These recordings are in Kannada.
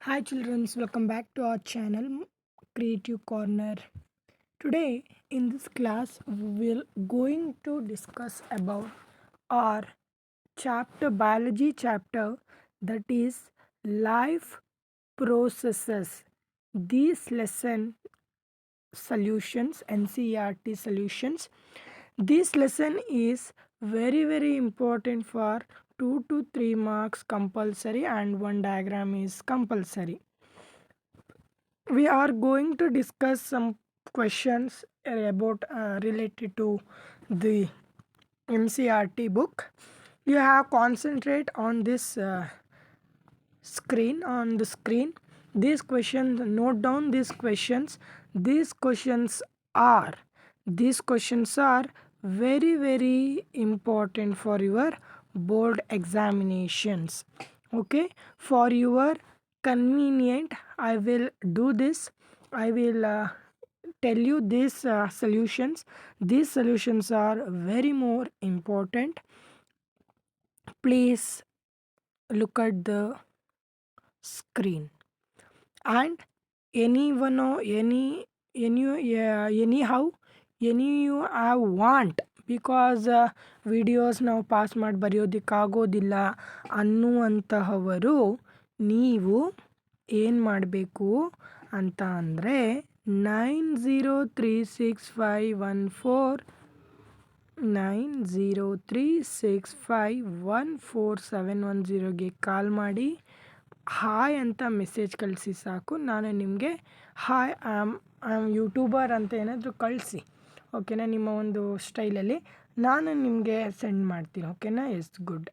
Hi children, welcome back to our channel Creative Corner. Today in this class we will going to discuss about our biology chapter, that is life processes. These lesson solutions, NCERT solutions. This lesson is very important for 2 to 3 marks compulsory and one diagram is compulsory. We are going to discuss some questions about related to the NCERT book. You have concentrate on this screen, on the screen. These questions, note down these questions. These questions are very important for your board examinations. Okay, for your convenient I will do this. I will tell you these solutions. These solutions are very more important. Please look at the screen, and anyone or anyhow any you want, because videos ನಾವು ಪಾಸ್ ಮಾಡಿ ಬರೆಯೋದಕ್ಕಾಗೋದಿಲ್ಲ ಅನ್ನುವಂತಹವರು ನೀವು ಏನು ಮಾಡಬೇಕು ಅಂತ ಅಂದರೆ 9036514710ಗೆ ಕಾಲ್ ಮಾಡಿ ಹಾಯ್ ಅಂತ ಮೆಸೇಜ್ ಕಳಿಸಿ ಸಾಕು. ನಾನು ನಿಮಗೆ ಹಾಯ್ ಐ ಆಮ್ ಯೂಟ್ಯೂಬರ್ ಅಂತ ಏನಾದರೂ ಕಳಿಸಿ, ಓಕೆನಾ, ನಿಮ್ಮ ಒಂದು ಸ್ಟೈಲಲ್ಲಿ ನಾನು ನಿಮಗೆ ಸೆಂಡ್ ಮಾಡ್ತೀನಿ, ಓಕೆನಾ. Yes, good.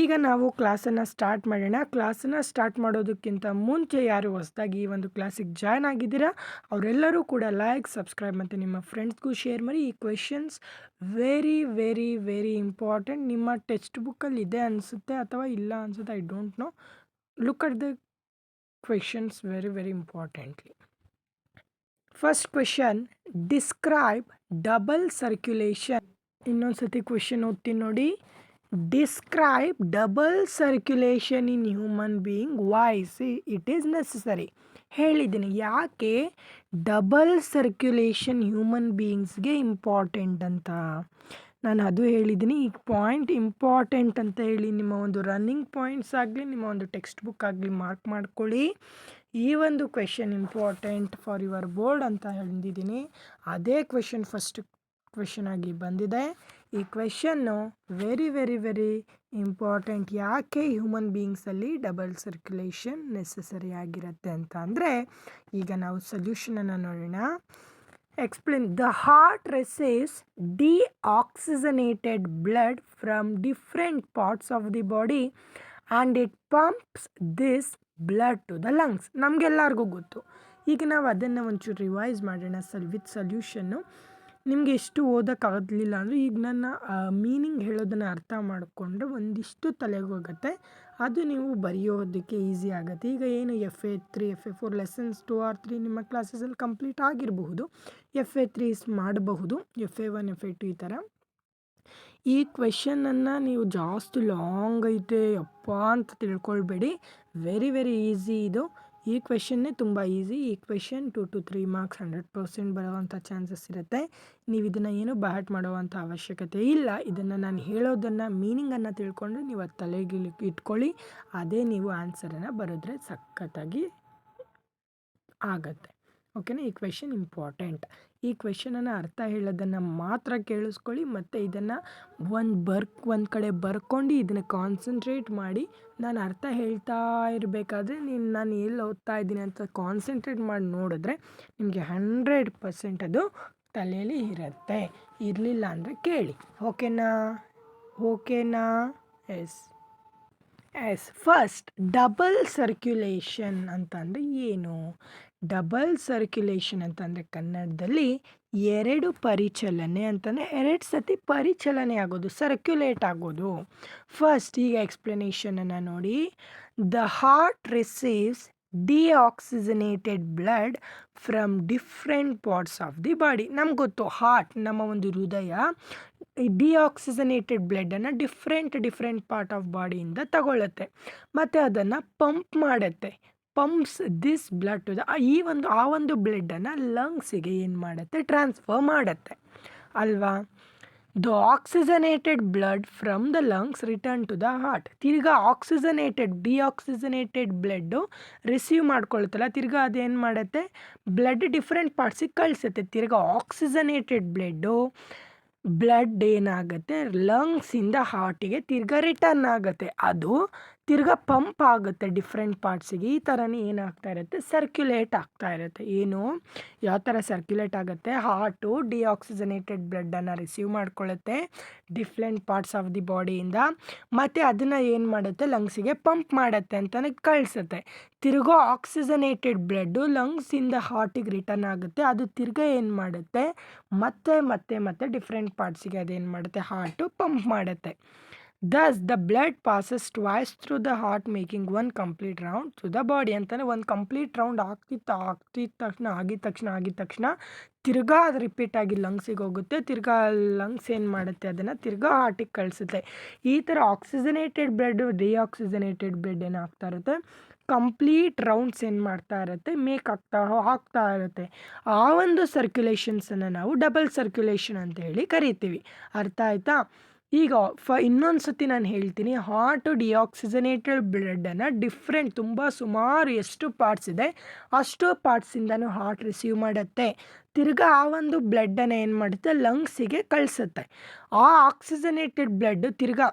ಈಗ ನಾವು ಕ್ಲಾಸನ್ನು ಸ್ಟಾರ್ಟ್ ಮಾಡೋಣ. ಕ್ಲಾಸನ್ನು ಸ್ಟಾರ್ಟ್ ಮಾಡೋದಕ್ಕಿಂತ ಮುಂಚೆ ಯಾರು ಹೊಸದಾಗಿ ಈ ಒಂದು ಕ್ಲಾಸಿಗೆ ಜಾಯ್ನ್ ಆಗಿದ್ದೀರಾ ಅವರೆಲ್ಲರೂ ಕೂಡ ಲೈಕ್, ಸಬ್ಸ್ಕ್ರೈಬ್ ಮತ್ತು ನಿಮ್ಮ ಫ್ರೆಂಡ್ಸ್ಗೂ ಶೇರ್ ಮಾಡಿ. ಈ ಕ್ವೆಶನ್ಸ್ ವೆರಿ ಇಂಪಾರ್ಟೆಂಟ್. ನಿಮ್ಮ ಟೆಕ್ಸ್ಟ್ ಬುಕ್ಕಲ್ಲಿ ಇದೆ ಅನಿಸುತ್ತೆ ಅಥವಾ ಇಲ್ಲ ಅನಿಸುತ್ತೆ, I don't know. Look at the questions very importantly. First question, describe double circulation. ಇನ್ನೊಂದ್ಸತಿ ಕ್ವೆಶನ್ ಓದ್ತೀನಿ ನೋಡಿ. Describe double circulation in human being. Why it is necessary. ಹೇಳಿದ್ದೀನಿ ಯಾಕೆ ಡಬಲ್ ಸರ್ಕ್ಯುಲೇಷನ್ ಹ್ಯೂಮನ್ ಬೀಯಿಂಗ್ಸ್ಗೆ ಇಂಪಾರ್ಟೆಂಟ್ ಅಂತ. ನಾನು ಅದು ಹೇಳಿದ್ದೀನಿ. ಈ ಪಾಯಿಂಟ್ ಇಂಪಾರ್ಟೆಂಟ್ ಅಂತ ಹೇಳಿ ನಿಮ್ಮ ಒಂದು ರನ್ನಿಂಗ್ ಪಾಯಿಂಟ್ಸ್ ಆಗಲಿ, ನಿಮ್ಮ ಒಂದು ಟೆಕ್ಸ್ಟ್ ಬುಕ್ ಆಗಲಿ ಮಾರ್ಕ್ ಮಾಡ್ಕೊಳ್ಳಿ. ಈ ಒಂದು question important for your board ಅಂತ ಹೇಳಿದ್ದೀನಿ. ಅದೇ ಕ್ವೆಶನ್ ಫಸ್ಟ್ ಕ್ವೆಶನ್ ಆಗಿ ಬಂದಿದೆ. ಈ ಕ್ವೆಶನ್ನು ವೆರಿ ಇಂಪಾರ್ಟೆಂಟ್. ಯಾಕೆ ಹ್ಯೂಮನ್ ಬೀಯಿಂಗ್ಸಲ್ಲಿ ಡಬಲ್ ಸರ್ಕ್ಯುಲೇಷನ್ ನೆಸಸರಿ ಆಗಿರುತ್ತೆ ಅಂತ ಅಂದರೆ, ಈಗ ನಾವು ಸೊಲ್ಯೂಷನನ್ನು ನೋಡೋಣ. Explain. The heart receives deoxygenated blood from different parts of the body and it pumps this blood to the lungs. ನಮಗೆಲ್ಲರಿಗೂ ಗೊತ್ತು. ಈಗ ನಾವು ಅದನ್ನು ಒಂಚೂರು ರಿವೈಸ್ ಮಾಡೋಣ ವಿತ್ ಸೊಲ್ಯೂಷನ್ನು. ನಿಮಗೆ ಎಷ್ಟು ಓದೋಕ್ಕಾಗಲಿಲ್ಲ ಅಂದರೆ ಈಗ ನನ್ನ ಮೀನಿಂಗ್ ಹೇಳೋದನ್ನು ಅರ್ಥ ಮಾಡಿಕೊಂಡ್ರೆ ಒಂದಿಷ್ಟು ತಲೆಗೆ ಹೋಗುತ್ತೆ, ಅದು ನೀವು ಬರೆಯೋದಕ್ಕೆ ಈಸಿ ಆಗುತ್ತೆ. ಈಗ ಏನು FA3 FA4 ಲೆಸನ್ಸ್ 2 or 3 ನಿಮ್ಮ ಕ್ಲಾಸಸಲ್ಲಿ ಕಂಪ್ಲೀಟ್ ಆಗಿರಬಹುದು. FA3 ಮಾಡಬಹುದು, FA1 FA2 ಈ ಥರ. ಈ ಕ್ವೆಶನನ್ನು ನೀವು ಜಾಸ್ತಿ ಲಾಂಗ್ ಐತೆ ಅಪ್ಪ ಅಂತ ತಿಳ್ಕೊಳ್ಬೇಡಿ. ವೆರಿ ಈಸಿ ಇದು. ಈ ಕ್ವೆಶನ್ನೇ ತುಂಬ ಈಸಿ. ಈ ಕ್ವೆಶನ್ 2 to 3 ಮಾರ್ಕ್ಸ್ 100% ಬರೋವಂಥ ಚಾನ್ಸಸ್ ಇರುತ್ತೆ. ನೀವು ಇದನ್ನು ಏನು ಬ್ಯಾಟ್ ಮಾಡುವಂಥ ಅವಶ್ಯಕತೆ ಇಲ್ಲ. ಇದನ್ನು ನಾನು ಹೇಳೋದನ್ನು ಮೀನಿಂಗನ್ನು ತಿಳ್ಕೊಂಡ್ರೆ ನೀವು ಅದು ತಲೆಗೆ ಇಟ್ಕೊಳ್ಳಿ, ಅದೇ ನೀವು ಆನ್ಸರನ್ನು ಬರೆದ್ರೆ ಸಖತ್ತಾಗಿ ಆಗತ್ತೆ, ಓಕೆನಾ. ಈ ಕ್ವೆಶನ್ ಇಂಪಾರ್ಟೆಂಟ್. ಈ ಕ್ವೆಶನನ್ನು ಅರ್ಥ ಹೇಳೋದನ್ನು ಮಾತ್ರ ಕೇಳಿಸ್ಕೊಳ್ಳಿ, ಮತ್ತು ಇದನ್ನು ಒಂದು ಕಡೆ ಬರ್ಕೊಂಡು ಇದನ್ನು ಕಾನ್ಸಂಟ್ರೇಟ್ ಮಾಡಿ. ನಾನು ಅರ್ಥ ಹೇಳ್ತಾ ಇರಬೇಕಾದ್ರೆ ನಾನು ಎಲ್ಲಿ ಓದ್ತಾ ಇದ್ದೀನಿ ಅಂತ ಕಾನ್ಸಂಟ್ರೇಟ್ ಮಾಡಿ ನೋಡಿದ್ರೆ ನಿಮಗೆ 100% ಅದು ತಲೆಯಲ್ಲಿ ಇರುತ್ತೆ. ಇರಲಿಲ್ಲ ಅಂದರೆ ಕೇಳಿ, ಓಕೆನಾ. ಎಸ್ ಫಸ್ಟ್, ಡಬಲ್ ಸರ್ಕ್ಯುಲೇಷನ್ ಅಂತಂದರೆ ಏನು? ಡಬಲ್ ಸರ್ಕ್ಯುಲೇಷನ್ ಅಂತಂದರೆ ಕನ್ನಡದಲ್ಲಿ ಎರಡು ಪರಿಚಲನೆ ಅಂತಂದರೆ 2 ಸತಿ ಪರಿಚಲನೆ ಆಗೋದು, ಸರ್ಕ್ಯುಲೇಟ್ ಆಗೋದು. ಫಸ್ಟ್ ಈಗ ಎಕ್ಸ್ಪ್ಲನೇಷನನ್ನು ನೋಡಿ. The heart receives deoxygenated blood from different parts of the body. ನಮ್ಗೆ ಗೊತ್ತು, ಹಾರ್ಟ್ ನಮ್ಮ ಒಂದು ಹೃದಯ ಡಿಆಕ್ಸಿಜನೇಟೆಡ್ ಬ್ಲಡ್ಡನ್ನು ಡಿಫ್ರೆಂಟ್ ಪಾರ್ಟ್ ಆಫ್ ಬಾಡಿಯಿಂದ ತಗೊಳ್ಳುತ್ತೆ ಮತ್ತು ಅದನ್ನು ಪಂಪ್ ಮಾಡುತ್ತೆ. Pumps this blood to the ಆ ಒಂದು ಬ್ಲಡ್ಡನ್ನು ಲಂಗ್ಸಿಗೆ ಏನು ಮಾಡುತ್ತೆ, ಟ್ರಾನ್ಸ್ಫರ್ ಮಾಡುತ್ತೆ ಅಲ್ವಾ. The oxygenated blood from the lungs return to the heart. ತಿರ್ಗಾ ಡಿಆಕ್ಸಿಜನೇಟೆಡ್ ಬ್ಲಡ್ಡು ರಿಸೀವ್ ಮಾಡ್ಕೊಳ್ತಲ್ಲ, ತಿರ್ಗಾ ಅದೇನು ಮಾಡುತ್ತೆ, ಬ್ಲಡ್ ಡಿಫ್ರೆಂಟ್ ಪಾರ್ಟ್ಸಿಗೆ ಕಳಿಸುತ್ತೆ. ತಿರ್ಗಾ ಆಕ್ಸಿಜನೇಟೆಡ್ ಬ್ಲಡ್ ಏನಾಗುತ್ತೆ, ಲಂಗ್ಸಿಂದ ಹಾರ್ಟಿಗೆ ತಿರ್ಗಾ ರಿಟರ್ನ್ ಆಗುತ್ತೆ. ಅದು ತಿರ್ಗಾ ಪಂಪ್ ಆಗುತ್ತೆ ಡಿಫ್ರೆಂಟ್ ಪಾರ್ಟ್ಸಿಗೆ. ಈ ಥರನೇ ಏನಾಗ್ತಾ ಇರುತ್ತೆ, ಸರ್ಕ್ಯುಲೇಟ್ ಆಗ್ತಾ ಇರುತ್ತೆ. ಏನು, ಯಾವ ಥರ ಸರ್ಕ್ಯುಲೇಟ್ ಆಗುತ್ತೆ, ಹಾರ್ಟು ಡಿಆಕ್ಸಿಜನೇಟೆಡ್ ಬ್ಲಡ್ಡನ್ನು ರಿಸೀವ್ ಮಾಡ್ಕೊಳ್ಳುತ್ತೆ ಡಿಫ್ರೆಂಟ್ ಪಾರ್ಟ್ಸ್ ಆಫ್ ದಿ ಬಾಡಿಯಿಂದ, ಮತ್ತು ಅದನ್ನು ಏನು ಮಾಡುತ್ತೆ, ಲಂಗ್ಸಿಗೆ ಪಂಪ್ ಮಾಡುತ್ತೆ ಅಂತಲೇ ಕಳಿಸುತ್ತೆ. ತಿರ್ಗಾ ಆಕ್ಸಿಜನೇಟೆಡ್ ಬ್ಲಡ್ಡು ಲಂಗ್ಸಿಂದ ಹಾರ್ಟಿಗೆ ರಿಟರ್ನ್ ಆಗುತ್ತೆ. ಅದು ತಿರ್ಗಾ ಏನು ಮಾಡುತ್ತೆ, ಮತ್ತೆ ಡಿಫ್ರೆಂಟ್ ಪಾರ್ಟ್ಸಿಗೆ ಅದೇನು ಮಾಡುತ್ತೆ, ಹಾರ್ಟು ಪಂಪ್ ಮಾಡುತ್ತೆ. Thus the blood passes twice through the heart making one complete round through the body ಅಂತಾನೆ. ಒಂದು ಕಂಪ್ಲೀಟ್ ರೌಂಡ್ ಆಗಿದ ತಕ್ಷಣ ತಿರ್ಗಾ ಅದು ರಿಪೀಟ್ ಆಗಿ ಲಂಗ್ಸಿಗೆ ಹೋಗುತ್ತೆ. ತಿರ್ಗಾ ಲಂಗ್ಸ್ ಏನು ಮಾಡುತ್ತೆ, ಅದನ್ನು ತಿರ್ಗಾ ಹಾರ್ಟಿಗೆ ಕಳಿಸುತ್ತೆ. ಈ ಥರ ಆಕ್ಸಿಜನೇಟೆಡ್ ಬ್ಲಡ್ ಡಿಆಕ್ಸಿಜನೇಟೆಡ್ ಬ್ಲಡ್ ಏನಾಗ್ತಾ ಇರುತ್ತೆ, ಕಂಪ್ಲೀಟ್ ರೌಂಡ್ಸ್ ಏನು ಮಾಡ್ತಾ ಇರುತ್ತೆ, ಮೇಕ್ ಆಗ್ತಾ ಇರುತ್ತೆ. ಆ ಒಂದು ಸರ್ಕ್ಯುಲೇಷನ್ಸನ್ನು ನಾವು ಡಬಲ್ ಸರ್ಕ್ಯುಲೇಷನ್ ಅಂತ ಹೇಳಿ ಕರಿತೀವಿ. ಅರ್ಥ ಆಯ್ತಾ. ಈಗ ಇನ್ನೊಂದು ಸತಿ ನಾನು ಹೇಳ್ತೀನಿ, ಹಾರ್ಟ್ ಡಿಆಕ್ಸಿಜನೇಟೆಡ್ ಬ್ಲಡ್ಡನ್ನು ಸುಮಾರು ಎಷ್ಟು ಪಾರ್ಟ್ಸ್ ಇದೆ ಅಷ್ಟು ಪಾರ್ಟ್ಸಿಂದನೂ ಹಾರ್ಟ್ ರಿಸೀವ್ ಮಾಡುತ್ತೆ. ತಿರ್ಗಾ ಆ ಒಂದು ಬ್ಲಡ್ಡನ್ನು ಏನು ಮಾಡುತ್ತೆ, ಲಂಗ್ಸಿಗೆ ಕಳಿಸುತ್ತೆ. ಆ ಆಕ್ಸಿಜನೇಟೆಡ್ ಬ್ಲಡ್ಡು ತಿರ್ಗಾ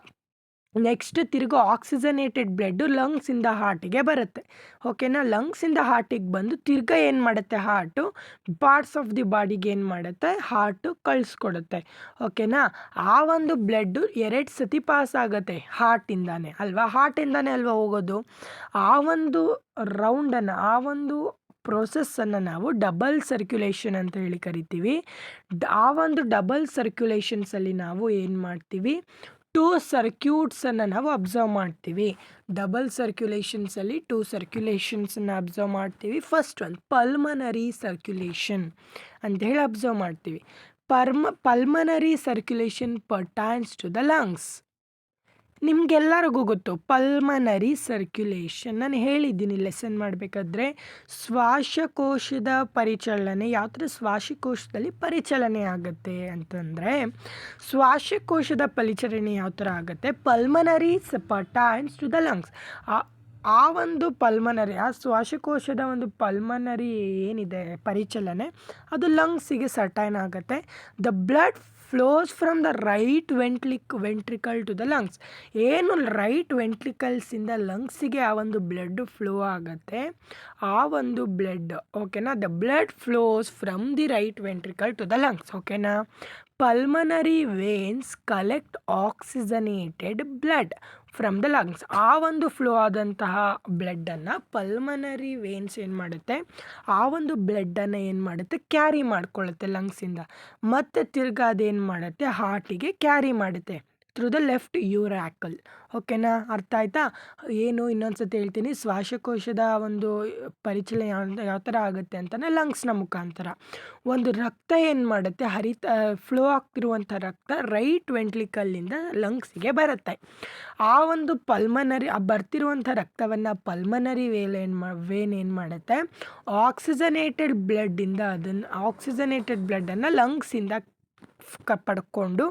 ಆಕ್ಸಿಜನೇಟೆಡ್ ಬ್ಲಡ್ಡು ಲಂಗ್ಸಿಂದ ಹಾರ್ಟಿಗೆ ಬರುತ್ತೆ. ಓಕೆನಾ. ಲಂಗ್ಸಿಂದ ಹಾರ್ಟಿಗೆ ಬಂದು ತಿರ್ಗಾ ಏನು ಮಾಡುತ್ತೆ, ಹಾರ್ಟು ಪಾರ್ಟ್ಸ್ ಆಫ್ ದಿ ಬಾಡಿಗೆ ಏನು ಮಾಡುತ್ತೆ, ಹಾರ್ಟು ಕಳಿಸ್ಕೊಡುತ್ತೆ. ಓಕೆನಾ. ಆ ಒಂದು ಬ್ಲಡ್ಡು 2 ಸತಿ ಪಾಸ್ ಆಗುತ್ತೆ ಹಾರ್ಟಿಂದಾನೆ ಅಲ್ವಾ ಹೋಗೋದು. ಆ ಒಂದು ರೌಂಡನ್ನು, ಆ ಒಂದು ಪ್ರೋಸೆಸ್ಸನ್ನು ನಾವು ಡಬಲ್ ಸರ್ಕ್ಯುಲೇಷನ್ ಅಂತ ಹೇಳಿ ಕರಿತೀವಿ. ಆ ಒಂದು ಡಬಲ್ ಸರ್ಕ್ಯುಲೇಷನ್ಸಲ್ಲಿ ನಾವು ಏನು ಮಾಡ್ತೀವಿ, 2 ಸರ್ಕ್ಯೂಟ್ಸನ್ನು ನಾವು ಅಬ್ಸರ್ವ್ ಮಾಡ್ತೀವಿ. ಡಬಲ್ ಸರ್ಕ್ಯುಲೇಷನ್ಸಲ್ಲಿ 2 ಸರ್ಕ್ಯುಲೇಷನ್ಸನ್ನು ಅಬ್ಸರ್ವ್ ಮಾಡ್ತೀವಿ. ಫಸ್ಟ್ ಒಂದು ಪಲ್ಮನರಿ ಸರ್ಕ್ಯುಲೇಷನ್ ಅಂತ ಹೇಳಿ ಅಬ್ಸರ್ವ್ ಮಾಡ್ತೀವಿ. Pulmonary circulation pertains to the lungs. ನಿಮಗೆಲ್ಲರಿಗೂ ಗೊತ್ತು ಪಲ್ಮನರಿ ಸರ್ಕ್ಯುಲೇಷನ್. ನಾನು ಹೇಳಿದ್ದೀನಿ ಲೆಸನ್ ಮಾಡಬೇಕಾದ್ರೆ, ಶ್ವಾಸಕೋಶದ ಪರಿಚಲನೆ ಯಾವ ಥರ ಶ್ವಾಸಕೋಶದಲ್ಲಿ ಪರಿಚಲನೆ ಆಗುತ್ತೆ ಅಂತಂದರೆ, ಶ್ವಾಸಕೋಶದ ಪರಿಚಲನೆ ಯಾವ ಥರ ಆಗುತ್ತೆ, pulmonary pertains to the lungs. ಆ ಒಂದು ಆ ಶ್ವಾಸಕೋಶದ ಒಂದು ಪಲ್ಮನರಿ ಏನಿದೆ ಪರಿಚಲನೆ, ಅದು ಲಂಗ್ಸಿಗೆ ಸರ್ಟೈನ್ ಆಗುತ್ತೆ. The blood flows from the right ventricle to the lungs. ಏನು ರೈಟ್ ವೆಂಟ್ರಿಕಲ್ಸಿಂದ ಲಂಗ್ಸಿಗೆ ಆ ಒಂದು ಬ್ಲಡ್ ಫ್ಲೋ ಆಗುತ್ತೆ, ಆ ಒಂದು ಬ್ಲಡ್, ಓಕೆನಾ. The blood flows from the right ventricle to the lungs. ಓಕೆನಾ. Pulmonary veins collect oxygenated blood from the lungs. ಆ ಒಂದು ಫ್ಲೋ ಆದಂತಹ ಬ್ಲಡ್ಡನ್ನು ಪಲ್ಮನರಿ ವೇನ್ಸ್ ಏನು ಮಾಡುತ್ತೆ, ಆ ಒಂದು ಬ್ಲಡ್ಡನ್ನು ಏನು ಮಾಡುತ್ತೆ, ಕ್ಯಾರಿ ಮಾಡ್ಕೊಳ್ಳುತ್ತೆ ಲಂಗ್ಸಿಂದ. ಮತ್ತು ತಿರ್ಗಾ ಅದೇನು ಮಾಡುತ್ತೆ, ಹಾರ್ಟಿಗೆ ಕ್ಯಾರಿ ಮಾಡುತ್ತೆ ಥ್ರೂ ದ ಲೆಫ್ಟ್ ಯೂರಾಕಲ್. ಓಕೆನಾ. ಅರ್ಥ ಆಯ್ತಾ. ಏನು, ಇನ್ನೊಂದು ಸತಿ ಹೇಳ್ತೀನಿ, ಶ್ವಾಸಕೋಶದ ಒಂದು ಪರಿಚಲನೆ ಯಾವ ಥರ ಆಗುತ್ತೆ ಅಂತಲೇ ಲಂಗ್ಸ್ನ ಮುಖಾಂತರ. ಒಂದು ರಕ್ತ ಏನು ಮಾಡುತ್ತೆ, ಫ್ಲೋ ಆಗ್ತಿರುವಂಥ ರಕ್ತ ರೈಟ್ ವೆಂಟ್ರಿಕಲ್ಲಿಂದ ಲಂಗ್ಸಿಗೆ ಬರುತ್ತೆ. ಆ ಒಂದು ಬರ್ತಿರುವಂಥ ರಕ್ತವನ್ನು ಪಲ್ಮನರಿ ವೇನ್ ಏನು ಮಾಡುತ್ತೆ, ಆಕ್ಸಿಜನೇಟೆಡ್ ಬ್ಲಡ್ಡನ್ನು ಲಂಗ್ಸಿಂದ ಪಡ್ಕೊಂಡು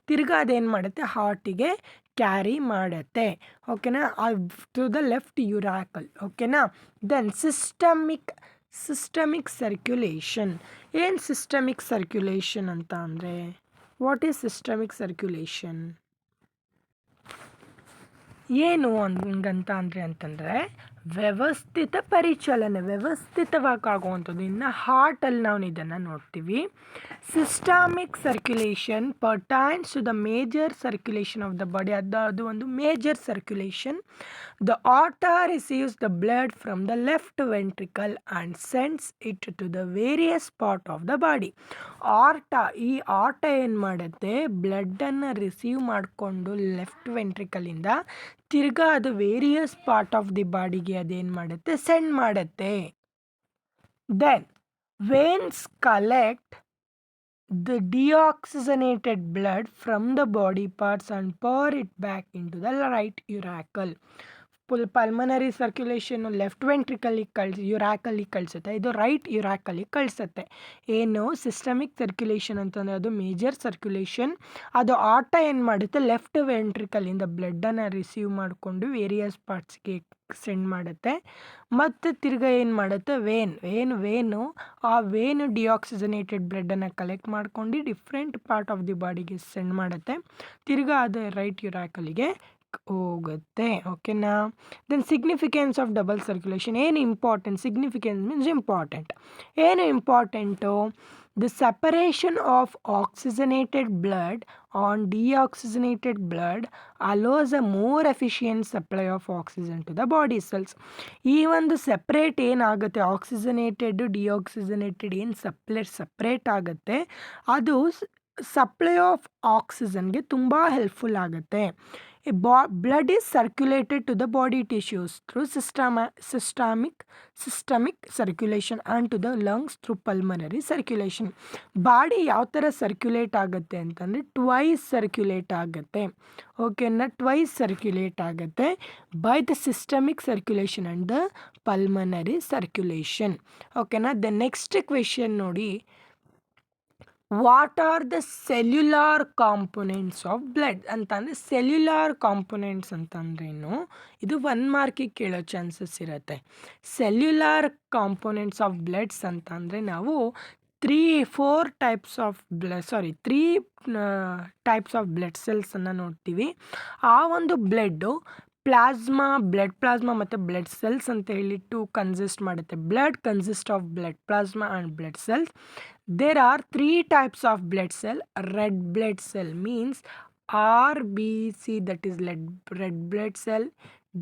ತಿರ್ಗಾ ಅದೇನು ಮಾಡುತ್ತೆ, ಹಾರ್ಟಿಗೆ ಕ್ಯಾರಿ ಮಾಡುತ್ತೆ. ಓಕೆನಾ. To the left auricle. ಓಕೆನಾ. Then systemic circulation. ಏನು ಸಿಸ್ಟಮಿಕ್ ಸರ್ಕ್ಯುಲೇಷನ್ ಅಂತ ಅಂದರೆ, ವಾಟ್ ಈಸ್ ಸಿಸ್ಟಮಿಕ್ ಸರ್ಕ್ಯುಲೇಷನ್? ಏನು ಅಂತಂದರೆ ವ್ಯವಸ್ಥಿತ ಪರಿಚಲನೆ, ವ್ಯವಸ್ಥಿತವಾಗಿ ಆಗುವಂಥದ್ದು. ಇನ್ನು ಹಾರ್ಟಲ್ಲಿ ನಾವು ಇದನ್ನು ನೋಡ್ತೀವಿ. Systemic circulation pertains to the major circulation of the body. ಅದು ಒಂದು major circulation. The aorta receives the blood from the left ventricle and sends it to the various part of the body. ಈ ಆರ್ಟ ಏನು ಮಾಡುತ್ತೆ, ಬ್ಲಡ್ಡನ್ನು ರಿಸೀವ್ ಮಾಡಿಕೊಂಡು ಲೆಫ್ಟ್ ವೆಂಟ್ರಿಕಲಿಂದ ತಿರ್ಗಾ ಅದು ವೇರಿಯಸ್ ಪಾರ್ಟ್ ಆಫ್ ದಿ ಬಾಡಿಗೆ ಅದೇನು ಮಾಡುತ್ತೆ, ಸೆಂಡ್ ಮಾಡುತ್ತೆ. Then veins collect the deoxygenated blood from the body parts and pour it back into the right auricle. Pulmonary ಸರ್ಕ್ಯುಲೇಷನ್ನು ಲೆಫ್ಟ್ ವೆಂಟ್ರಿಕಲಿಗೆ ಯುರಾಕಲಿಗೆ ಕಳಿಸುತ್ತೆ, ಇದು ರೈಟ್ ಯುರಾಕಲಿಗೆ ಕಳಿಸುತ್ತೆ. ಏನು ಸಿಸ್ಟಮಿಕ್ ಸರ್ಕ್ಯುಲೇಷನ್ ಅಂತಂದರೆ ಅದು ಮೇಜರ್ ಸರ್ಕ್ಯುಲೇಷನ್. ಅದು ಆಟ ಏನು ಮಾಡುತ್ತೆ, ಲೆಫ್ಟ್ ವೆಂಟ್ರಿಕಲಿಂದ ಬ್ಲಡ್ಡನ್ನು ರಿಸೀವ್ ಮಾಡಿಕೊಂಡು ವೇರಿಯಸ್ ಪಾರ್ಟ್ಸ್ಗೆ ಸೆಂಡ್ ಮಾಡುತ್ತೆ. ಮತ್ತು ತಿರ್ಗಾ ಏನು ಮಾಡುತ್ತೆ, ವೇನು ಆ ವೇನು ಡಿಆಕ್ಸಿಜನೇಟೆಡ್ ಬ್ಲಡ್ಡನ್ನು ಕಲೆಕ್ಟ್ ಮಾಡ್ಕೊಂಡು ಡಿಫ್ರೆಂಟ್ ಪಾರ್ಟ್ ಆಫ್ ದಿ ಬಾಡಿಗೆ ಸೆಂಡ್ ಮಾಡುತ್ತೆ. ತಿರ್ಗಾ ಅದು ರೈಟ್ ಯುರಾಕಲಿಗೆ ಹೋಗುತ್ತೆ. ಓಕೆನಾ. Then significance of double circulation ಏನು ಇಂಪಾರ್ಟೆಂಟ್, ಸಿಗ್ನಿಫಿಕೆನ್ಸ್ ಮೀನ್ಸ್ ಇಂಪಾರ್ಟೆಂಟ್. ಏನು important, the separation of oxygenated blood on deoxygenated blood allows a more efficient supply of oxygen to the body cells. ಈ ಒಂದು ಸಪ್ರೇಟ್ ಏನಾಗುತ್ತೆ, ಆಕ್ಸಿಜನೇಟೆಡ್ ಡಿಆಕ್ಸಿಜನೇಟೆಡ್ ಏನು ಸಪ್ರೇಟ್ ಆಗುತ್ತೆ, ಅದು ಸಪ್ಲೈ ಆಫ್ ಆಕ್ಸಿಜನ್ಗೆ ತುಂಬ ಹೆಲ್ಪ್ಫುಲ್ ಆಗುತ್ತೆ. Blood is circulated to the body tissues through systemic circulation and to the lungs through pulmonary circulation. Body ಯಾವ ಥರ ಸರ್ಕ್ಯುಲೇಟ್ ಆಗುತ್ತೆ ಅಂತಂದರೆ ಟ್ವೈಸ್ ಸರ್ಕ್ಯುಲೇಟ್ ಆಗುತ್ತೆ. ಓಕೆನಾ, ಟ್ವೈಸ್ ಸರ್ಕ್ಯುಲೇಟ್ ಆಗುತ್ತೆ by the systemic circulation and the pulmonary circulation. ಓಕೆನಾ. ದ ನೆಕ್ಸ್ಟ್ ಕ್ವೆಶನ್ ನೋಡಿ, what are the cellular components of blood ಅಂತಂದರೆ ಸೆಲ್ಯುಲಾರ್ ಕಾಂಪೊನೆಂಟ್ಸ್ ಅಂತಂದ್ರೇನು, ಇದು 1 ಮಾರ್ಕಿಗೆ ಕೇಳೋ ಚಾನ್ಸಸ್ ಇರುತ್ತೆ. ಸೆಲ್ಯುಲಾರ್ ಕಾಂಪೊನೆಂಟ್ಸ್ ಆಫ್ ಬ್ಲಡ್ಸ್ ಅಂತಂದರೆ ನಾವು 3 ಟೈಪ್ಸ್ ಆಫ್ ಬ್ಲಡ್ ಸೆಲ್ಸನ್ನು ನೋಡ್ತೀವಿ. ಆ ಒಂದು ಬ್ಲಡ್ಡು ಬ್ಲಡ್ ಪ್ಲಾಸ್ಮಾ ಮತ್ತು ಬ್ಲಡ್ ಸೆಲ್ಸ್ ಅಂತ ಹೇಳಿಟ್ಟು ಕನ್ಸಿಸ್ಟ್ ಮಾಡುತ್ತೆ. Blood consist of blood plasma and blood cells. There are 3 types of blood cell. Red blood cell means RBC, that is red blood cell.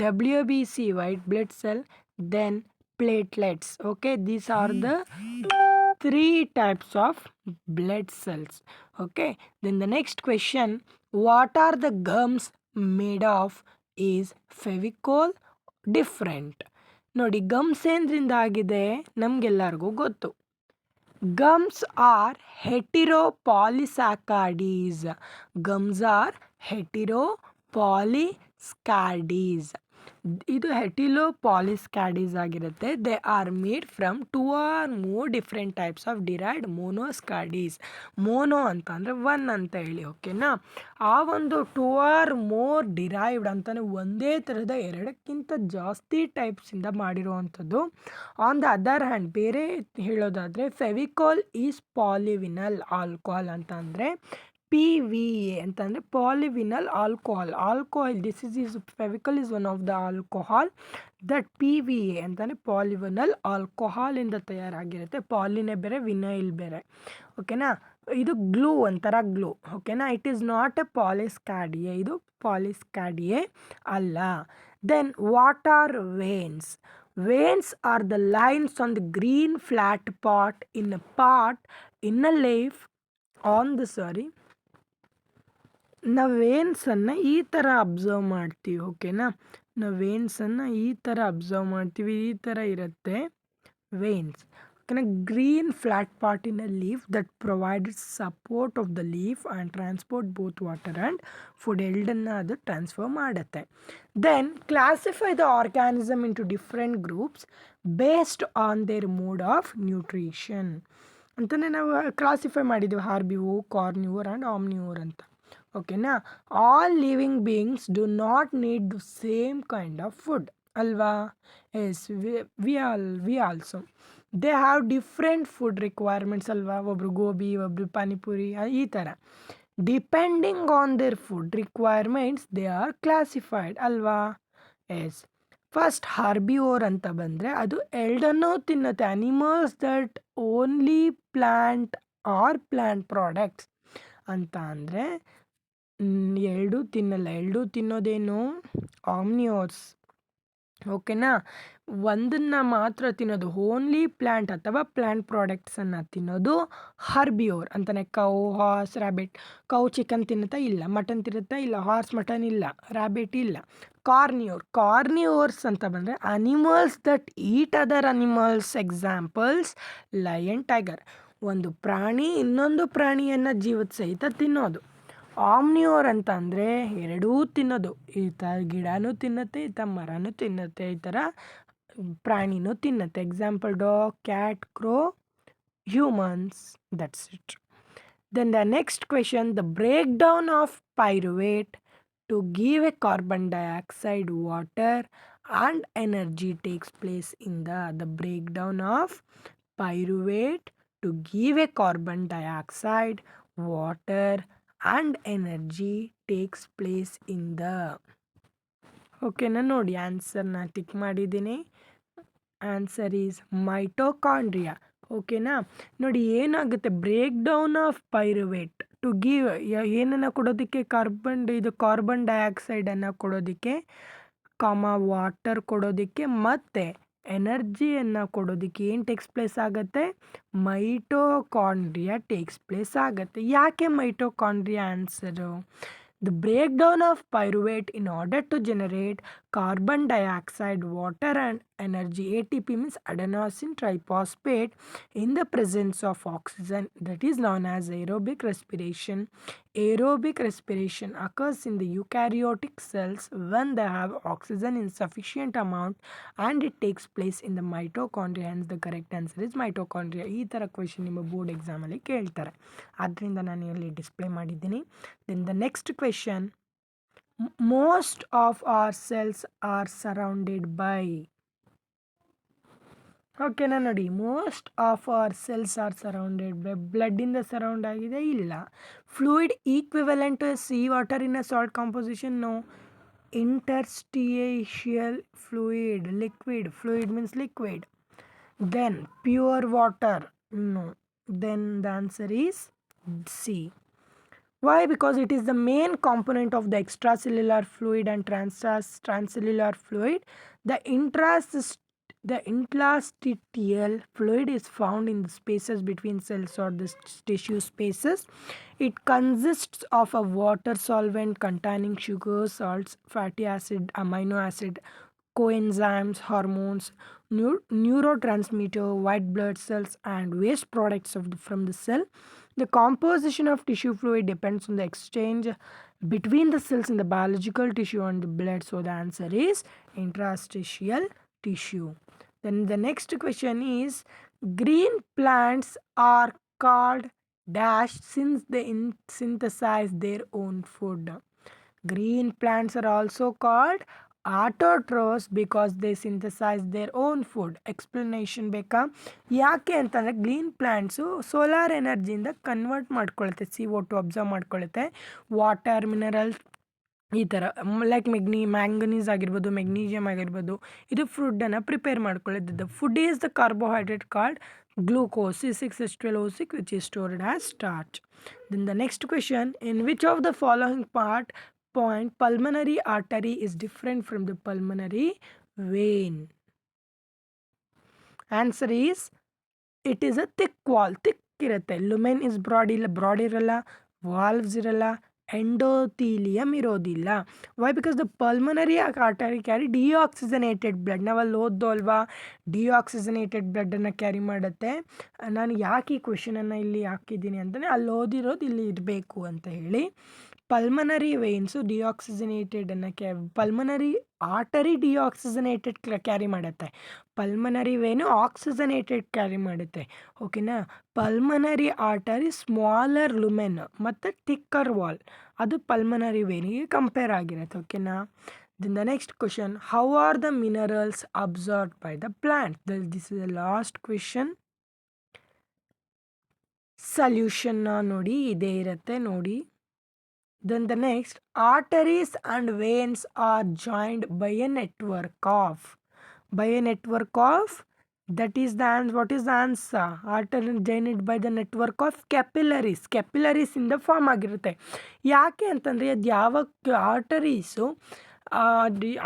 WBC, white blood cell. Then platelets. Okay, these are the 3 types of blood cells. Okay, then the next question, what are the gums made of? Is Fevicol different? ನೋಡಿ, ಗಮ್ಸ್ ಏನ್ರಿಂದ ಆಗಿದೆ ನಮಗೆಲ್ಲರಿಗೂ ಗೊತ್ತು. Gums are heteropolysaccharides. Gums are heteropolysaccharides. ಇದು ಹೆಟಿಲೋಪಾಲಿಸ್ಯಾಕರಿಡ್ಸ್ ಆಗಿರುತ್ತೆ. They are made from 2 or more different types of derived monosaccharides. Mono ಅಂತ ಅಂದರೆ 1 ಅಂತ ಹೇಳಿ. ಓಕೆನಾ. ಆ ಒಂದು 2 or more ಡಿರೈವ್ಡ್ ಅಂತಲೇ ಒಂದೇ ಥರದ 2ಕ್ಕಿಂತ ಜಾಸ್ತಿ ಟೈಪ್ಸಿಂದ ಮಾಡಿರುವಂಥದ್ದು. ಆನ್ ದ ಅದರ್ ಹ್ಯಾಂಡ್ ಬೇರೆ ಹೇಳೋದಾದರೆ ಫೆವಿಕಾಲ್ ಈಸ್ ಪಾಲಿವಿನಲ್ ಆಲ್ಕೋಹಾಲ್ ಅಂತ ಅಂದರೆ PVA ಅಂತಂದರೆ polyvinyl alcohol Fevicol is one of the alcohol. That PVA ಅಂತಂದರೆ ಪಾಲಿವಿನಲ್ ಆಲ್ಕೋಹಾಲಿಂದ ತಯಾರಾಗಿರುತ್ತೆ. ಪಾಲಿನೇ ಬೇರೆ, ವಿನೈಲ್ ಬೇರೆ. ಓಕೆನಾ. ಇದು ಗ್ಲೂ, ಒಂಥರ ಗ್ಲೂ. ಓಕೆನಾ. It is not a polysaccharide, ಇದು ಪಾಲಿಸ್ಯಾಕರಿಡ್ ಅಲ್ಲ. Then what are veins? Veins are the lines on the green flat part in a leaf on the ನಾವು ವೇನ್ಸನ್ನು ಈ ಥರ ಅಬ್ಸರ್ವ್ ಮಾಡ್ತೀವಿ. ಓಕೆನಾ. ನಾವು ವೇನ್ಸನ್ನು ಈ ಥರ ಅಬ್ಸರ್ವ್ ಮಾಡ್ತೀವಿ, ಈ ಥರ ಇರುತ್ತೆ ವೇನ್ಸ್. ಓಕೆನಾ. Green flat part in a leaf that provided support of the leaf and transport both water and food ಎರಡನ್ನು ಅದು ಟ್ರಾನ್ಸ್ಫರ್ ಮಾಡುತ್ತೆ. Then classify the organism into different groups based on their mode of nutrition ಅಂತಲೇ ನಾವು ಕ್ಲಾಸಿಫೈ ಮಾಡಿದ್ದೀವಿ, ಹಾರ್ಬಿವೋರ್, ಕಾರ್ನಿವೋರ್ ಆ್ಯಂಡ್ ಆಮ್ನಿವೋರ್ ಅಂತ. ಓಕೆನಾ. All living beings do not need the same kind of food ಅಲ್ವಾ. Yes, we also they have different food requirements ಅಲ್ವಾ. ಒಬ್ಬರು ಗೋಬಿ, ಒಬ್ಬರು ಪಾನಿಪುರಿ, ಈ ಥರ depending on their food requirements they are classified ಅಲ್ವಾ. ಎಸ್. ಫಸ್ಟ್ ಹಾರ್ಬಿವೋರ್ ಅಂತ ಬಂದರೆ ಅದು ಎರಡನ್ನೂ ತಿನ್ನುತ್ತೆ. Animals that only plant or plant products ಅಂತ ಅಂದರೆ ಎರಡೂ ತಿನ್ನಲ್ಲ. ಎರಡೂ ತಿನ್ನೋದೇನು ಆಮ್ನಿವೋರ್ಸ್. ಓಕೆನಾ. ಒಂದನ್ನು ಮಾತ್ರ ತಿನ್ನೋದು, ಓನ್ಲಿ ಪ್ಲ್ಯಾಂಟ್ ಅಥವಾ ಪ್ಲ್ಯಾಂಟ್ ಪ್ರಾಡಕ್ಟ್ಸನ್ನು ತಿನ್ನೋದು ಹರ್ಬಿವೋರ್ ಅಂತಾನೆ. Cow, horse, rabbit. Cow chicken ತಿನ್ನುತ್ತಾ? ಇಲ್ಲ. ಮಟನ್ ತಿನ್ನುತ್ತಾ? ಇಲ್ಲ. ಹಾರ್ಸ್ ಮಟನ್ ಇಲ್ಲ. ರ್ಯಾಬಿಟ್ ಇಲ್ಲ. ಕಾರ್ನಿವೋರ್ಸ್ ಅಂತ ಬಂದರೆ animals that eat other animals. Examples lion, tiger. ಒಂದು ಪ್ರಾಣಿ ಇನ್ನೊಂದು ಪ್ರಾಣಿಯನ್ನು ಜೀವದ ಸಹಿತ ತಿನ್ನೋದು. ಆಮ್ನಿಯೋರ್ ಅಂತ ಅಂದರೆ ಎರಡೂ ತಿನ್ನೋದು, ಈತ ಗಿಡನೂ ತಿನ್ನುತ್ತೆ, ಈತ ಮರನೂ ತಿನ್ನುತ್ತೆ, ಈ ಥರ ಪ್ರಾಣಿನೂ ತಿನ್ನುತ್ತೆ. Example dog, cat, crow, humans. That's it. Then the next question, the breakdown of pyruvate to give a carbon dioxide, water and energy takes place in the breakdown of pyruvate to give a carbon dioxide, water and energy takes place in the. ಓಕೆನಾ, ನೋಡಿ ಆನ್ಸರ್ನ ಟಿಕ್ ಮಾಡಿದ್ದೀನಿ. Answer is mitochondria. ಓಕೆನಾ, ನೋಡಿ ಏನಾಗುತ್ತೆ, break down of pyruvate to give ಏನನ್ನು ಕೊಡೋದಕ್ಕೆ, ಕಾರ್ಬನ್ ಡೈಆಕ್ಸೈಡನ್ನು ಕೊಡೋದಕ್ಕೆ, ವಾಟರ್ ಕೊಡೋದಕ್ಕೆ ಮತ್ತು ಎನರ್ಜಿಯನ್ನು ಕೊಡೋದಕ್ಕೆ ಏನು ಟೇಕ್ಸ್ ಪ್ಲೇಸ್ ಆಗುತ್ತೆ, ಮೈಟೋಕಾಂಡ್ರಿಯಾ ಟೇಕ್ಸ್ ಪ್ಲೇಸ್ ಆಗುತ್ತೆ. ಯಾಕೆ mitochondria answer? The breakdown of pyruvate in order to generate carbon dioxide, water and energy, ATP means adenosine triphosphate, in the presence of oxygen, that is known as aerobic respiration. Aerobic respiration occurs in the eukaryotic cells when they have oxygen in sufficient amount and it takes place in the mitochondria. Hence the correct answer is mitochondria. ಈ ಥರ ಕ್ವೆಶನ್ ನಿಮ್ಮ ಬೋರ್ಡ್ ಎಕ್ಸಾಮಲ್ಲಿ ಕೇಳ್ತಾರೆ, ಆದ್ದರಿಂದ ನಾನು ಇಲ್ಲಿ ಡಿಸ್ಪ್ಲೇ ಮಾಡಿದ್ದೀನಿ. Then the next question, most of our cells are surrounded by. ಓಕೆನಾ, ನೋಡಿ most of our cells are surrounded by, ಬ್ಲಡ್ಡಿಂದ ಸರೌಂಡ್ ಆಗಿದೆ, ಇಲ್ಲ. Fluid equivalent to sea water in a salt composition, no. Interstitial fluid, liquid, fluid means liquid. Then pure water, no. Then the answer is C. Why? Because it is the main component of the extracellular fluid and transcellular fluid. The interstitial fluid is found in the spaces between cells or the tissue spaces. It consists of a water solvent containing sugar, salts, fatty acid, amino acid, coenzymes, hormones, neurotransmitter, white blood cells and waste products from the cell. The composition of tissue fluid depends on the exchange between the cells in the biological tissue and the blood. So the answer is interstitial tissue. Then the next question is, green plants are called dash since they synthesize their own food. Green plants are also called autotrophs because they synthesize their own food. Explanation ಬೇಕಾ? ಯಾಕೆ ಅಂತಂದರೆ ಗ್ರೀನ್ ಪ್ಲ್ಯಾಂಟ್ಸು ಸೋಲಾರ್ ಎನರ್ಜಿಯಿಂದ ಕನ್ವರ್ಟ್ ಮಾಡ್ಕೊಳುತ್ತೆ, CO2 ಅಬ್ಸರ್ವ್ ಮಾಡ್ಕೊಳ್ಳುತ್ತೆ, ವಾಟರ್, ಮಿನರಲ್ಸ್, ಈ ಥರ ಲೈಕ್ ಮ್ಯಾಂಗನೀಸ್ ಆಗಿರ್ಬೋದು, ಮೆಗ್ನೀಷಿಯಮ್ ಆಗಿರ್ಬೋದು, ಇದು ಫುಡ್ಡನ್ನು ಪ್ರಿಪೇರ್ ಮಾಡ್ಕೊಳ್ಳುತ್ತೆ. Food is the carbohydrate called glucose, C6H12O6, which is stored as starch. Then the next question, in which of the following point pulmonary artery is different from the pulmonary vein? Answer is, it is a thick wall, thick ಇರುತ್ತೆ. ಲುಮೆನ್ ಇಸ್ ಬ್ರಾಡ್ ಇರಲ್ಲ, ವಾಲ್ವ್ಸ್ ಇರಲ್ಲ, ಎಂಡೋಥೀಲಿಯಮ್ ಇರೋದಿಲ್ಲ. Why? Because the pulmonary artery carry deoxygenated blood. ನಾವಲ್ಲಿ ಓದ್ದೋ ಅಲ್ವಾ, ಡಿಆಕ್ಸಿಜನೇಟೆಡ್ ಬ್ಲಡ್ಡನ್ನು ಕ್ಯಾರಿ ಮಾಡುತ್ತೆ. ನಾನು ಯಾಕೆ ಈ ಕ್ವೆಶನನ್ನು ಇಲ್ಲಿ ಹಾಕಿದ್ದೀನಿ ಅಂತಂದರೆ, ಅಲ್ಲಿ ಓದಿರೋದು ಇಲ್ಲಿ ಇರಬೇಕು ಅಂತ ಹೇಳಿ. ಪಲ್ಮನರಿ ವೇನ್ಸು ಡಿಆಕ್ಸಿಜನೇಟೆಡನ್ನು ಪಲ್ಮನರಿ ಆರ್ಟರಿ ಡಿಆಕ್ಸಿಜನೇಟೆಡ್ ಕ್ಯಾರಿ ಮಾಡುತ್ತೆ, ಪಲ್ಮನರಿ ವೇನು ಆಕ್ಸಿಜನೇಟೆಡ್ ಕ್ಯಾರಿ ಮಾಡುತ್ತೆ. ಓಕೆನಾ, ಪಲ್ಮನರಿ ಆರ್ಟರಿ ಸ್ಮಾಲರ್ ಲುಮೆನ್ ಮತ್ತು ಥಿಕ್ಕರ್ ವಾಲ್, ಅದು ಪಲ್ಮನರಿ ವೇನಿಗೆ ಕಂಪೇರ್ ಆಗಿರುತ್ತೆ. ಓಕೆನಾ. Then the next question, how are the minerals absorbed by the plant? This is the last question. ಸಲ್ಯೂಷನ್ನ ನೋಡಿ ಇದೇ ಇರುತ್ತೆ ನೋಡಿ. Then the next, arteries and veins are joined by a network of. That is the answer. What is the answer? Arteries joined by the network of capillaries. Capillaries ಇಂದ ಫಾರ್ಮ್ ಆಗಿರುತ್ತೆ. ಯಾಕೆ ಅಂತಂದರೆ ಅದು ಯಾವಾಗ ಆರ್ಟರೀಸು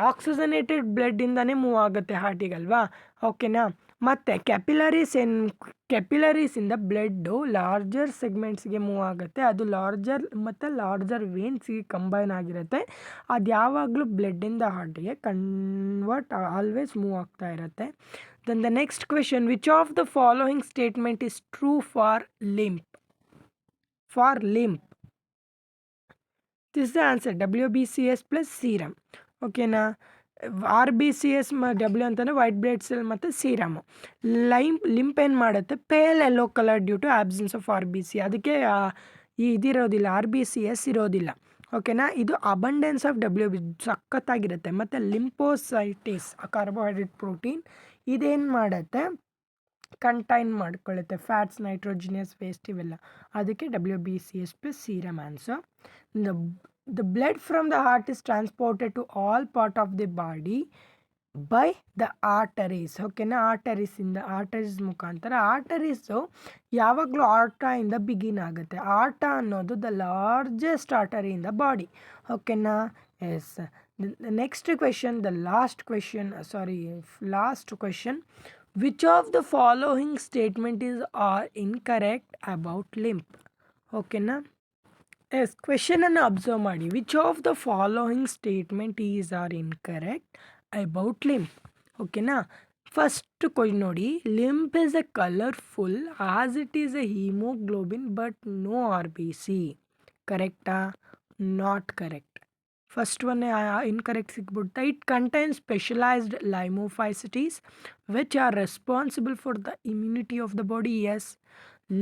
ಆಕ್ಸಿಜನೇಟೆಡ್ ಬ್ಲಡ್ಡಿಂದನೇ ಮೂವ್ ಆಗುತ್ತೆ ಹಾರ್ಟಿಗಲ್ವಾ. ಓಕೆನಾ. ಮತ್ತು ಕ್ಯಾಪಿಲರೀಸಿಂದ ಬ್ಲಡ್ಡು ಲಾರ್ಜರ್ ಸೆಗ್ಮೆಂಟ್ಸ್ಗೆ ಮೂವ್ ಆಗುತ್ತೆ, ಅದು ಲಾರ್ಜರ್ ವೇನ್ಸ್ಗೆ ಕಂಬೈನ್ ಆಗಿರುತ್ತೆ. ಅದು ಯಾವಾಗಲೂ ಬ್ಲಡ್ಡಿಂದ ಹಾರ್ಟಿಗೆ ಕನ್ವರ್ಟ್ ಆಲ್ವೇಸ್ ಮೂವ್ ಆಗ್ತಾ ಇರುತ್ತೆ. Then the next question, which of the following statement is true for lymph? This is the answer. WBCS plus serum. ಓಕೆನಾ? RBCS W ಅಂತಂದರೆ ವೈಟ್ ಬ್ಲಡ್ ಸೆಲ್ ಮತ್ತು ಸೀರಮು. ಲಿಂಪ್ ಏನು ಮಾಡುತ್ತೆ, pale yellow colour due to absence of RBC. ಅದಕ್ಕೆ ಇದಿರೋದಿಲ್ಲ, RBCS ಇರೋದಿಲ್ಲ. ಓಕೆನಾ? ಇದು ಅಬಂಡೆನ್ಸ್ ಆಫ್ WB ಸಖತ್ತಾಗಿರುತ್ತೆ. ಮತ್ತು ಲಿಂಪೋಸೈಟಿಸ್ ಕಾರ್ಬೋಹೈಡ್ರೇಟ್ ಪ್ರೋಟೀನ್ ಇದೇನು ಮಾಡುತ್ತೆ, ಕಂಟೈನ್ ಮಾಡ್ಕೊಳ್ಳುತ್ತೆ ಫ್ಯಾಟ್ಸ್, ನೈಟ್ರೋಜಿನಿಯಸ್ ವೇಸ್ಟ್ ಇವೆಲ್ಲ. ಅದಕ್ಕೆ WBCS plus serum answer. The blood from the heart is transported to all part of the body by the arteries. ಓಕೆನಾ? ಆರ್ಟರೀಸ್ ಮುಖಾಂತರ. ಆರ್ಟರೀಸು ಯಾವಾಗಲೂ ಆರ್ಟಾಯಿಂದ ಬಿಗಿನ್ ಆಗುತ್ತೆ. ಆರ್ಟ ಅನ್ನೋದು the largest artery in the body. ಓಕೆನಾ? Yes. Next question, last question. Which of the following statement is are incorrect about limp? ಓಕೆನಾ? ಎಸ್, ಕ್ವೆಶನನ್ನು ಅಬ್ಸರ್ವ್ ಮಾಡಿ. Which of the following statement is are incorrect about lymph? ಓಕೆನಾ? ಫಸ್ಟ್ ನೋಡಿ, lymph is a colourful as it is a haemoglobin but no RBC. ಕರೆಕ್ಟಾ? Not correct. First one incorrect ಸಿಕ್ಬಿಡ್ತಾ. It contains specialised lymphocytes which are responsible for the immunity of the body. Yes.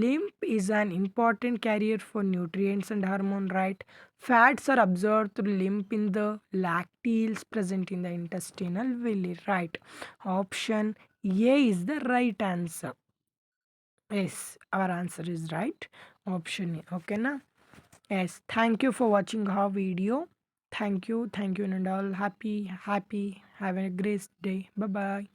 Lymph is an important carrier for nutrients and hormone, right? Fats are absorbed through lymph in the lacteals present in the intestinal villi, right? Option A is the right answer. Yes, our answer is right. Option A. Okay na? Yes, thank you for watching our video. Thank you and all. Happy. Have a great day. Bye bye.